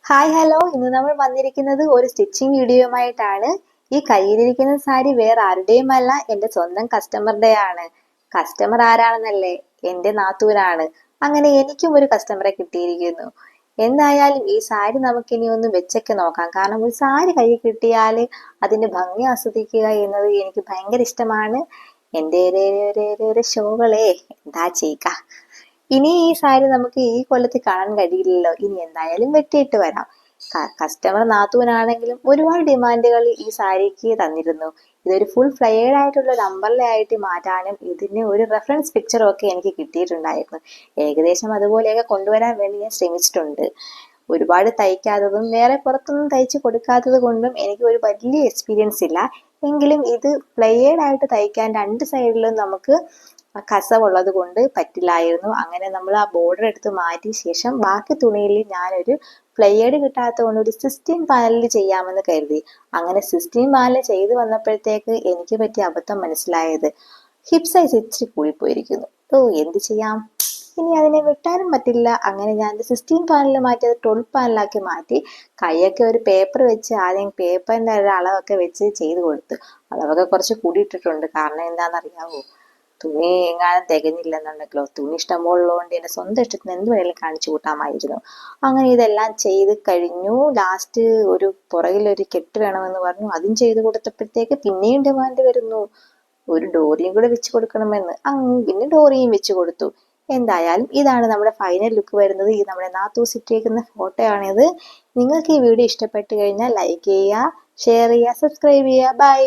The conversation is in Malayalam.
ഹായ് ഹലോ, ഇന്ന് നമ്മൾ വന്നിരിക്കുന്നത് ഒരു സ്റ്റിച്ചിങ് വീഡിയോയുമായിട്ടാണ്. ഈ കയ്യിലിരിക്കുന്ന സാരി വേറെ ആരുടെയുമല്ല, എൻ്റെ സ്വന്തം കസ്റ്റമറുടെയാണ്. കസ്റ്റമർ ആരാണെന്നല്ലേ? എൻ്റെ നാത്തൂരാണ്. അങ്ങനെ എനിക്കും ഒരു കസ്റ്റമറെ കിട്ടിയിരിക്കുന്നു. എന്തായാലും ഈ സാരി നമുക്കിനി ഒന്ന് വെച്ചൊക്കെ നോക്കാം. കാരണം ഒരു സാരി കയ്യിൽ കിട്ടിയാൽ അതിന്റെ ഭംഗി ആസ്വദിക്കുക എന്നത് എനിക്ക് ഭയങ്കര ഇഷ്ടമാണ്. എൻ്റെ ഒരു ഷോകളെ എന്താ ചെയ്യുക. ഇനി ഈ സാരി നമുക്ക് ഈ കൊല്ലത്ത് കാണാൻ കഴിയില്ലല്ലോ. ഇനി എന്തായാലും വെട്ടിയിട്ട് വരാം. കസ്റ്റമർ നാത്തൂനാണെങ്കിലും ഒരുപാട് ഡിമാൻഡുകൾ ഈ സാരിക്ക് തന്നിരുന്നു. ഇതൊരു ഫുൾ ഫ്ലെയർഡ് ആയിട്ടുള്ള ഒരു അംബ്രല്ല ആയിട്ട് മാറ്റാനും ഇതിന് ഒരു റെഫറൻസ് പിക്ചറും ഒക്കെ എനിക്ക് കിട്ടിയിട്ടുണ്ടായിരുന്നു. ഏകദേശം അതുപോലെയൊക്കെ കൊണ്ടുവരാൻ വേണ്ടി ഞാൻ ശ്രമിച്ചിട്ടുണ്ട്. ഒരുപാട് തയ്ക്കാത്തതും വേറെ പുറത്തൊന്നും തയ്ച്ച് കൊടുക്കാത്തത് കൊണ്ടും എനിക്ക് ഒരു വലിയ എക്സ്പീരിയൻസ് ഇല്ല. എങ്കിലും ഇത് ഫ്ലെയർഡ് ആയിട്ട് തയ്ക്കാൻ രണ്ട് സൈഡിലും നമുക്ക് കസവുള്ളത് കൊണ്ട് പറ്റില്ലായിരുന്നു. അങ്ങനെ നമ്മൾ ആ ബോർഡർ എടുത്ത് മാറ്റിയ ശേഷം ബാക്കി തുണിയിൽ ഞാനൊരു ഫ്ലെയർഡ് കിട്ടാത്തത് കൊണ്ട് ഒരു 16 പാനലിൽ ചെയ്യാമെന്ന് കരുതി. അങ്ങനെ 16 പാനൽ ചെയ്തു വന്നപ്പോഴത്തേക്ക് എനിക്ക് പറ്റിയ അബദ്ധം മനസ്സിലായത് ഹിപ്പ് സൈസ് ഇച്ചിരി കൂടിപ്പോയിരിക്കുന്നു. എന്ത് ചെയ്യാം, ഇനി അതിനെ വെട്ടാനും പറ്റില്ല. അങ്ങനെ ഞാൻ 16 പാനൽ മാറ്റി അത് 12 പാനലാക്കി മാറ്റി. കൈയൊക്കെ ഒരു പേപ്പർ വെച്ച് ആദ്യം പേപ്പറിന്റെ ഒരു അളവൊക്കെ വെച്ച് ചെയ്ത് കൊടുത്തു. അളവൊക്കെ കുറച്ച് കൂടിയിട്ടിട്ടുണ്ട്. കാരണം എന്താണെന്നറിയാവോ? തുണി എങ്ങാനും തികഞ്ഞില്ലെന്നുണ്ടെങ്കിലോ, തുണി ഇഷ്ടമുള്ളതുകൊണ്ട് എൻ്റെ സ്വന്തം ഇഷ്ടത്തിന് എന്ത് വേണേലും കാണിച്ചു കൂട്ടാമായിരുന്നു. അങ്ങനെ ഇതെല്ലാം ചെയ്ത് കഴിഞ്ഞു. ലാസ്റ്റ് ഒരു പുറകിലൊരു കെട്ട് വേണമെന്ന് പറഞ്ഞു. അതും ചെയ്ത് കൊടുത്തപ്പോഴത്തേക്ക് പിന്നെയും ഡിമാൻഡ് വരുന്നു, ഒരു ഡോറിയും കൂടെ വെച്ച് കൊടുക്കണമെന്ന്. പിന്നെ ഡോറിയും വെച്ച് കൊടുത്തു. എന്തായാലും ഇതാണ് നമ്മുടെ ഫൈനൽ ലുക്ക് വരുന്നത്. ഈ നമ്മുടെ നാത്തൂസ് ഇട്ടേക്കുന്ന ഫോട്ടോ ആണിത്. നിങ്ങൾക്ക് ഈ വീഡിയോ ഇഷ്ടപ്പെട്ട് കഴിഞ്ഞാൽ ലൈക്ക് ചെയ്യുക, ഷെയർ ചെയ്യുക, സബ്സ്ക്രൈബ് ചെയ്യുക. ബൈ.